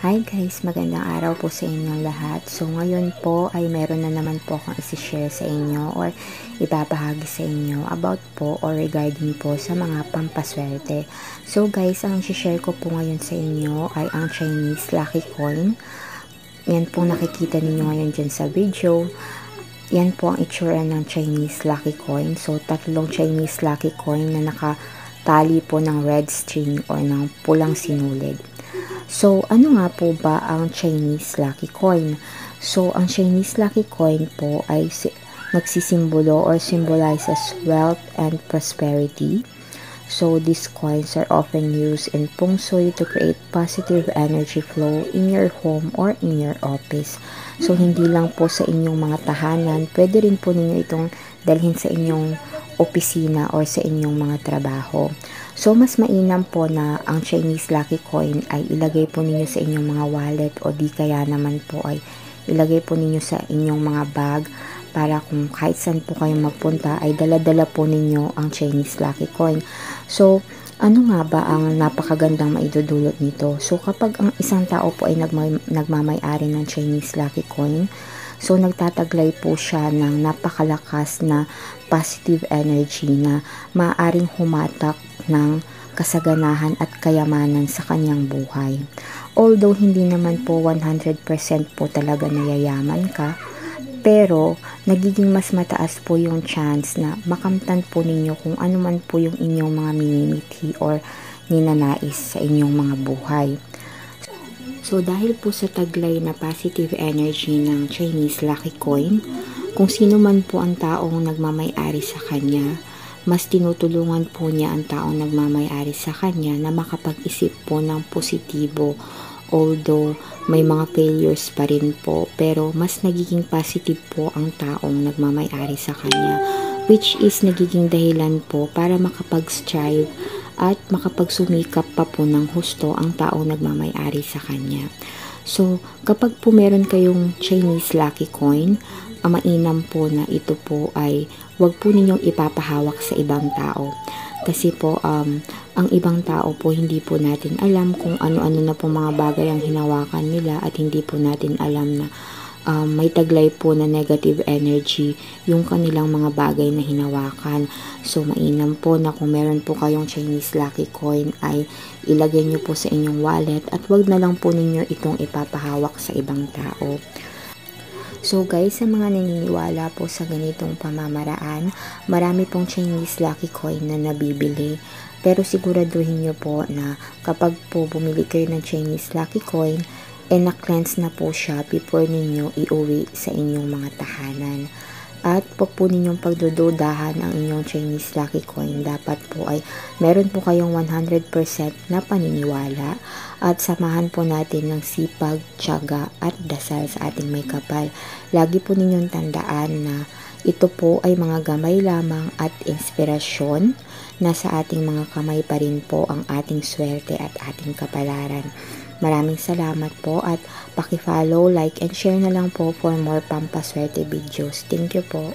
Hi guys, magandang araw po sa inyong lahat. So ngayon po ay meron na naman po akong isi-share sa inyo or ibabahagi sa inyo about po or regarding po sa mga pampaswerte. So guys, ang isi-share ko po ngayon sa inyo ay ang Chinese Lucky Coin. Yan po nakikita ninyo ngayon dyan sa video. Yan po ang itsura ng Chinese Lucky Coin. So tatlong Chinese Lucky Coin na nakatali po ng red string or ng pulang sinulid. So, ano nga po ba ang Chinese Lucky Coin? So, ang Chinese Lucky Coin po ay nagsisimbolo or symbolizes wealth and prosperity. So, these coins are often used in Feng Shui to create positive energy flow in your home or in your office. So, hindi lang po sa inyong mga tahanan, pwede rin po ninyo itong dalhin sa inyong opisina or sa inyong mga trabaho. So, mas mainam po na ang Chinese Lucky Coin ay ilagay po ninyo sa inyong mga wallet o di kaya naman po ay ilagay po ninyo sa inyong mga bag para kung kahit saan po kayong magpunta ay dala-dala po ninyo ang Chinese Lucky Coin. So, ano nga ba ang napakagandang maidudulot nito? So, kapag ang isang tao po ay nagmamay-ari ng Chinese Lucky Coin, so nagtataglay po siya ng napakalakas na positive energy na maaaring humatak ng kasaganahan at kayamanan sa kanyang buhay. Although hindi naman po 100% po talaga nayayaman ka, pero nagiging mas mataas po yung chance na makamtan po ninyo kung ano man po yung inyong mga minimithi or ninanais sa inyong mga buhay. So, dahil po sa taglay na positive energy ng Chinese Lucky Coin, kung sino man po ang taong nagmamay-ari sa kanya, mas tinutulungan po niya ang taong nagmamay-ari sa kanya na makapag-isip po ng positibo. Although may mga failures pa rin po, pero mas nagiging positive po ang taong nagmamay-ari sa kanya, which is nagiging dahilan po para makapag-strive at makapagsumikap pa po ng husto ang taong nagmamay-ari sa kanya. So, kapag po meron kayong Chinese Lucky Coin, mainam po na ito po ay wag po ninyong ipapahawak sa ibang tao. Kasi po, ang ibang tao po hindi po natin alam kung ano-ano na po mga bagay ang hinawakan nila at hindi po natin alam na may taglay po na negative energy yung kanilang mga bagay na hinawakan. So, mainam po na kung meron po kayong Chinese Lucky Coin ay ilagay nyo po sa inyong wallet at wag na lang po ninyo itong ipapahawak sa ibang tao. So guys, sa mga naniniwala po sa ganitong pamamaraan, marami pong Chinese Lucky Coin na nabibili. Pero siguraduhin nyo po na kapag po bumili kayo ng Chinese Lucky Coin, na-cleanse na po siya before ninyo iuwi sa inyong mga tahanan. At pag po ninyong pagdududahan ang inyong Chinese Lucky Coin, dapat po ay meron po kayong 100% na paniniwala at samahan po natin ng sipag, tiyaga at dasal sa ating may kapal. Lagi po ninyong tandaan na ito po ay mga gamay lamang at inspirasyon na sa ating mga kamay pa rin po ang ating swerte at ating kapalaran. Maraming salamat po at paki-follow, like, and share na lang po for more pampaswerte videos. Thank you po.